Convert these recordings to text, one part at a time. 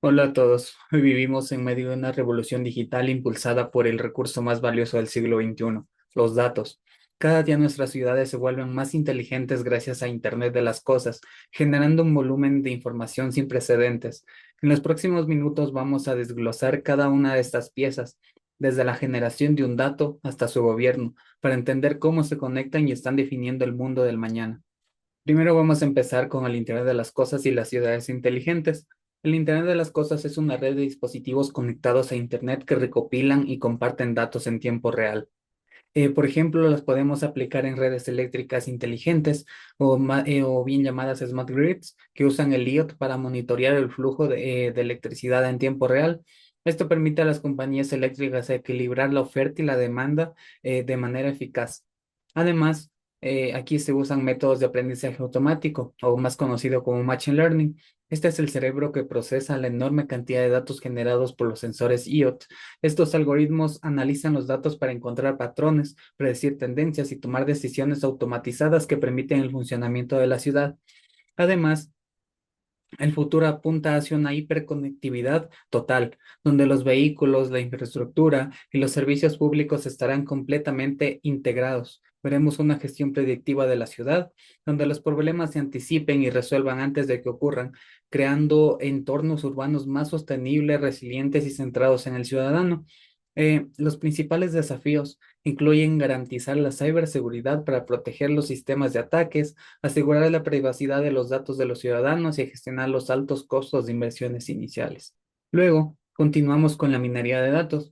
Hola a todos. Hoy vivimos en medio de una revolución digital impulsada por el recurso más valioso del siglo XXI, los datos. Cada día nuestras ciudades se vuelven más inteligentes gracias a Internet de las cosas, generando un volumen de información sin precedentes. En los próximos minutos vamos a desglosar cada una de estas piezas, desde la generación de un dato hasta su gobierno, para entender cómo se conectan y están definiendo el mundo del mañana. Primero vamos a empezar con el Internet de las Cosas y las ciudades inteligentes. El Internet de las Cosas es una red de dispositivos conectados a Internet que recopilan y comparten datos en tiempo real. Por ejemplo, las podemos aplicar en redes eléctricas inteligentes o bien llamadas smart grids, que usan el IoT para monitorear el flujo de electricidad en tiempo real. Esto permite a las compañías eléctricas equilibrar la oferta y la demanda de manera eficaz. Además, aquí se usan métodos de aprendizaje automático, o más conocido como Machine Learning. Este es el cerebro que procesa la enorme cantidad de datos generados por los sensores IoT. Estos algoritmos analizan los datos para encontrar patrones, predecir tendencias y tomar decisiones automatizadas que permiten el funcionamiento de la ciudad. Además, el futuro apunta hacia una hiperconectividad total, donde los vehículos, la infraestructura y los servicios públicos estarán completamente integrados. Veremos una gestión predictiva de la ciudad, donde los problemas se anticipen y resuelvan antes de que ocurran, creando entornos urbanos más sostenibles, resilientes y centrados en el ciudadano. Los principales desafíos incluyen garantizar la ciberseguridad para proteger los sistemas de ataques, asegurar la privacidad de los datos de los ciudadanos y gestionar los altos costos de inversiones iniciales. Luego, continuamos con la minería de datos.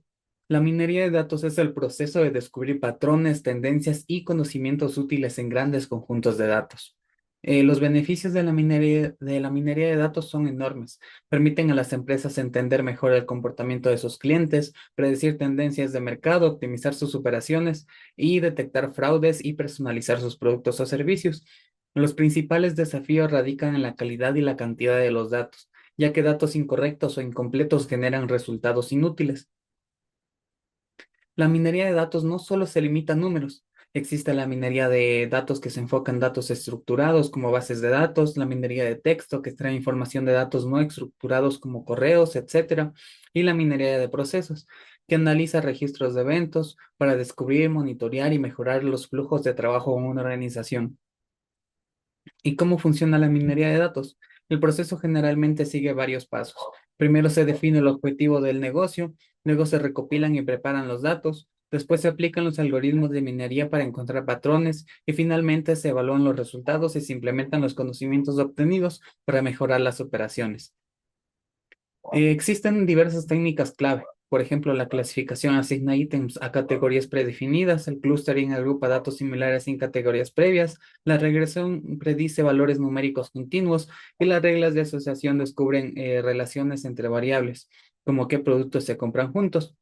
La minería de datos es el proceso de descubrir patrones, tendencias y conocimientos útiles en grandes conjuntos de datos. Los beneficios de la minería de datos son enormes. Permiten a las empresas entender mejor el comportamiento de sus clientes, predecir tendencias de mercado, optimizar sus operaciones y detectar fraudes y personalizar sus productos o servicios. Los principales desafíos radican en la calidad y la cantidad de los datos, ya que datos incorrectos o incompletos generan resultados inútiles. La minería de datos no solo se limita a números. Existe la minería de datos que se enfoca en datos estructurados como bases de datos, la minería de texto que extrae información de datos no estructurados como correos, etcétera, y la minería de procesos que analiza registros de eventos para descubrir, monitorear y mejorar los flujos de trabajo en una organización. ¿Y cómo funciona la minería de datos? El proceso generalmente sigue varios pasos. Primero se define el objetivo del negocio, luego se recopilan y preparan los datos, después se aplican los algoritmos de minería para encontrar patrones y finalmente se evalúan los resultados y se implementan los conocimientos obtenidos para mejorar las operaciones. Existen diversas técnicas clave. Por ejemplo, la clasificación asigna ítems a categorías predefinidas, el clustering agrupa datos similares en categorías previas, la regresión predice valores numéricos continuos y las reglas de asociación descubren relaciones entre variables, como qué productos se compran juntos.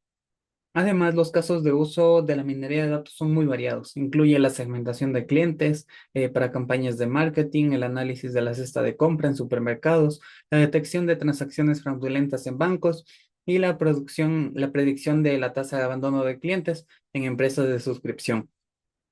Además, los casos de uso de la minería de datos son muy variados. Incluye la segmentación de clientes para campañas de marketing, el análisis de la cesta de compra en supermercados, la detección de transacciones fraudulentas en bancos y la predicción de la tasa de abandono de clientes en empresas de suscripción.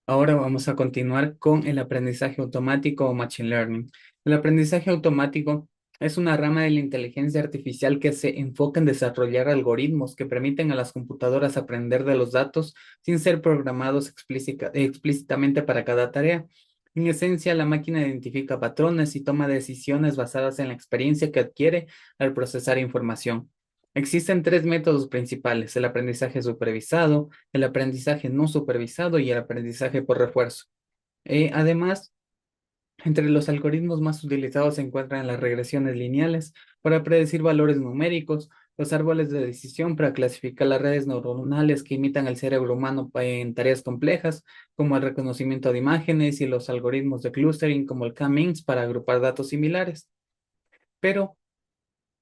Ahora vamos a continuar con el aprendizaje automático o Machine Learning. El aprendizaje automático es una rama de la inteligencia artificial que se enfoca en desarrollar algoritmos que permiten a las computadoras aprender de los datos sin ser programados explícitamente para cada tarea. En esencia, la máquina identifica patrones y toma decisiones basadas en la experiencia que adquiere al procesar información. Existen tres métodos principales: el aprendizaje supervisado, el aprendizaje no supervisado y el aprendizaje por refuerzo. Además, entre los algoritmos más utilizados se encuentran las regresiones lineales para predecir valores numéricos, los árboles de decisión para clasificar las redes neuronales que imitan el cerebro humano en tareas complejas, como el reconocimiento de imágenes, y los algoritmos de clustering como el K-means para agrupar datos similares. Pero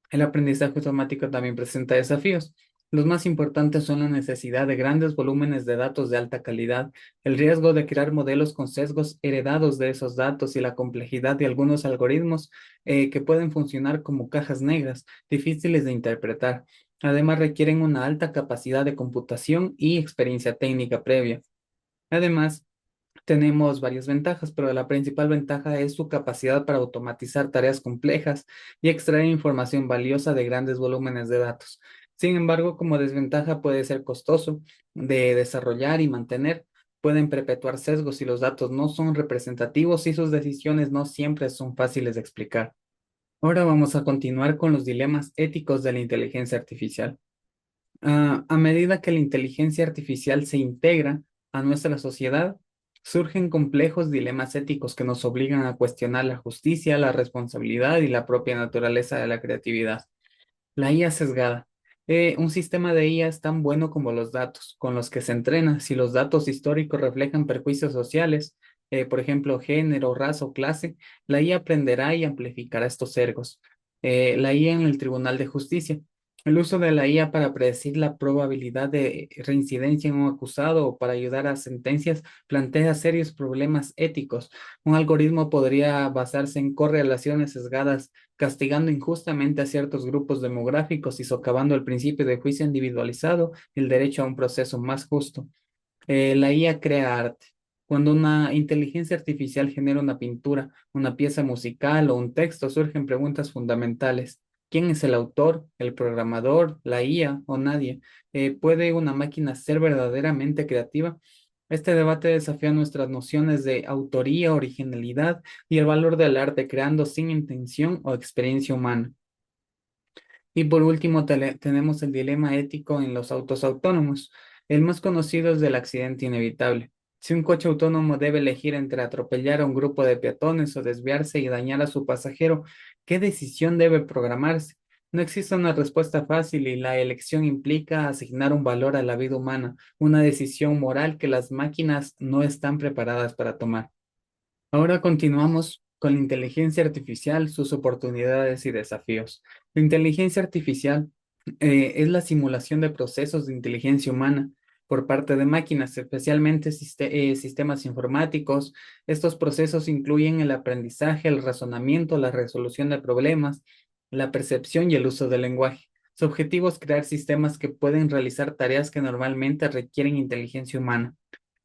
el aprendizaje automático también presenta desafíos. Los más importantes son la necesidad de grandes volúmenes de datos de alta calidad, el riesgo de crear modelos con sesgos heredados de esos datos y la complejidad de algunos algoritmos que pueden funcionar como cajas negras, difíciles de interpretar. Además, requieren una alta capacidad de computación y experiencia técnica previa. Además, tenemos varias ventajas, pero la principal ventaja es su capacidad para automatizar tareas complejas y extraer información valiosa de grandes volúmenes de datos. Sin embargo, como desventaja puede ser costoso de desarrollar y mantener. Pueden perpetuar sesgos si los datos no son representativos y sus decisiones no siempre son fáciles de explicar. Ahora vamos a continuar con los dilemas éticos de la inteligencia artificial. A medida que la inteligencia artificial se integra a nuestra sociedad, surgen complejos dilemas éticos que nos obligan a cuestionar la justicia, la responsabilidad y la propia naturaleza de la creatividad. La IA sesgada. Un sistema de IA es tan bueno como los datos con los que se entrena. Si los datos históricos reflejan perjuicios sociales, por ejemplo, género, raza o clase, la IA aprenderá y amplificará estos sesgos. La IA en el Tribunal de Justicia. El uso de la IA para predecir la probabilidad de reincidencia en un acusado o para ayudar a sentencias plantea serios problemas éticos. Un algoritmo podría basarse en correlaciones sesgadas castigando injustamente a ciertos grupos demográficos y socavando el principio de juicio individualizado y el derecho a un proceso más justo. La IA crea arte. Cuando una inteligencia artificial genera una pintura, una pieza musical o un texto, surgen preguntas fundamentales. ¿Quién es el autor, el programador, la IA o nadie? ¿Puede una máquina ser verdaderamente creativa? Este debate desafía nuestras nociones de autoría, originalidad y el valor del arte, creando sin intención o experiencia humana. Y por último, tenemos el dilema ético en los autos autónomos. El más conocido es del accidente inevitable. Si un coche autónomo debe elegir entre atropellar a un grupo de peatones o desviarse y dañar a su pasajero, ¿qué decisión debe programarse? No existe una respuesta fácil y la elección implica asignar un valor a la vida humana, una decisión moral que las máquinas no están preparadas para tomar. Ahora continuamos con la inteligencia artificial, sus oportunidades y desafíos. La inteligencia artificial es la simulación de procesos de inteligencia humana por parte de máquinas, especialmente sistemas informáticos. Estos procesos incluyen el aprendizaje, el razonamiento, la resolución de problemas, la percepción y el uso del lenguaje. Su objetivo es crear sistemas que pueden realizar tareas que normalmente requieren inteligencia humana.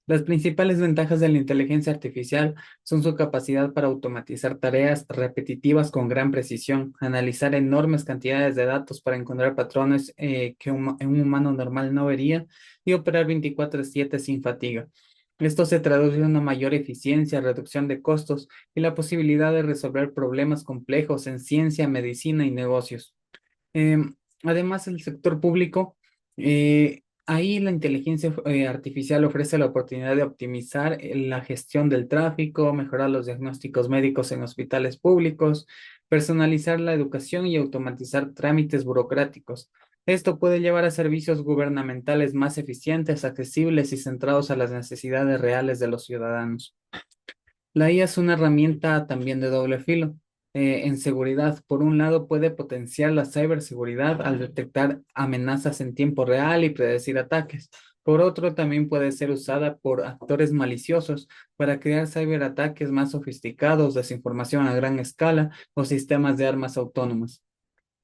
Las principales ventajas de la inteligencia artificial son su capacidad para automatizar tareas repetitivas con gran precisión, analizar enormes cantidades de datos para encontrar patrones que un humano normal no vería y operar 24/7 sin fatiga. Esto se traduce en una mayor eficiencia, reducción de costos y la posibilidad de resolver problemas complejos en ciencia, medicina y negocios. Además, el sector público, ahí la inteligencia artificial ofrece la oportunidad de optimizar la gestión del tráfico, mejorar los diagnósticos médicos en hospitales públicos, personalizar la educación y automatizar trámites burocráticos. Esto puede llevar a servicios gubernamentales más eficientes, accesibles y centrados a las necesidades reales de los ciudadanos. La IA es una herramienta también de doble filo. En seguridad, por un lado, puede potenciar la ciberseguridad al detectar amenazas en tiempo real y predecir ataques. Por otro, también puede ser usada por actores maliciosos para crear ciberataques más sofisticados, desinformación a gran escala o sistemas de armas autónomas.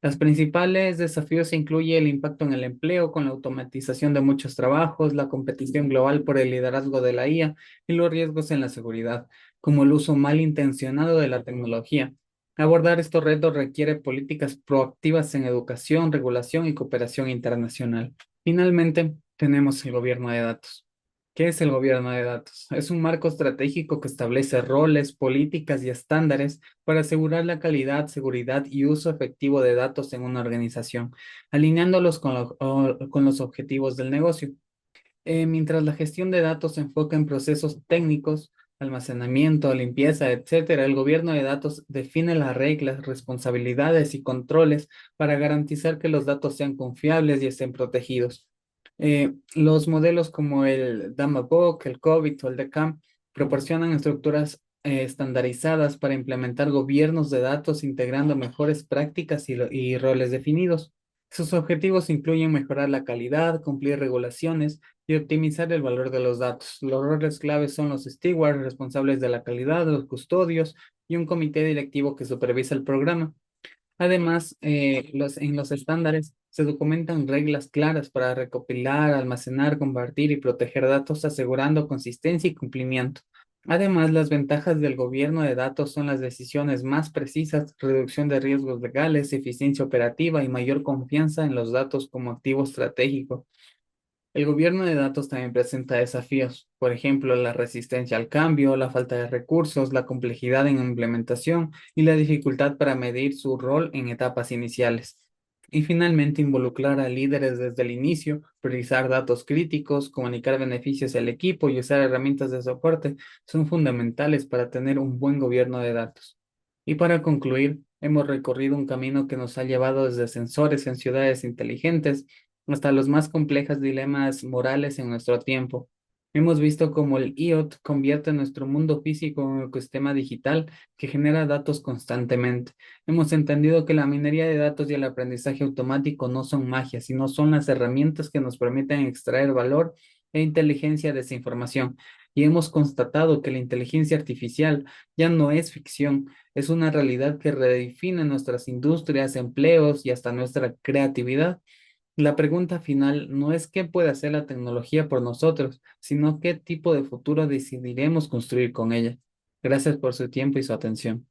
Los principales desafíos incluyen el impacto en el empleo con la automatización de muchos trabajos, la competición global por el liderazgo de la IA y los riesgos en la seguridad, como el uso malintencionado de la tecnología. Abordar estos retos requiere políticas proactivas en educación, regulación y cooperación internacional. Finalmente, tenemos el gobierno de datos. ¿Qué es el gobierno de datos? Es un marco estratégico que establece roles, políticas y estándares para asegurar la calidad, seguridad y uso efectivo de datos en una organización, alineándolos con los objetivos del negocio. Mientras la gestión de datos se enfoca en procesos técnicos, almacenamiento, limpieza, etcétera, el gobierno de datos define las reglas, responsabilidades y controles para garantizar que los datos sean confiables y estén protegidos. Los modelos como el Damabook, el COVID o el DECAM proporcionan estructuras estandarizadas para implementar gobiernos de datos integrando mejores prácticas y roles definidos. Sus objetivos incluyen mejorar la calidad, cumplir regulaciones y optimizar el valor de los datos. Los roles claves son los stewards, responsables de la calidad, los custodios y un comité directivo que supervisa el programa. Además, en los estándares se documentan reglas claras para recopilar, almacenar, compartir y proteger datos, asegurando consistencia y cumplimiento. Además, las ventajas del gobierno de datos son las decisiones más precisas, reducción de riesgos legales, eficiencia operativa y mayor confianza en los datos como activo estratégico. El gobierno de datos también presenta desafíos, por ejemplo, la resistencia al cambio, la falta de recursos, la complejidad en implementación y la dificultad para medir su rol en etapas iniciales. Y finalmente, involucrar a líderes desde el inicio, priorizar datos críticos, comunicar beneficios al equipo y usar herramientas de soporte son fundamentales para tener un buen gobierno de datos. Y para concluir, hemos recorrido un camino que nos ha llevado desde sensores en ciudades inteligentes hasta los más complejos dilemas morales en nuestro tiempo. Hemos visto cómo el IoT convierte nuestro mundo físico en un ecosistema digital que genera datos constantemente. Hemos entendido que la minería de datos y el aprendizaje automático no son magia, sino son las herramientas que nos permiten extraer valor e inteligencia de esa información. Y hemos constatado que la inteligencia artificial ya no es ficción, es una realidad que redefine nuestras industrias, empleos y hasta nuestra creatividad. La pregunta final no es qué puede hacer la tecnología por nosotros, sino qué tipo de futuro decidiremos construir con ella. Gracias por su tiempo y su atención.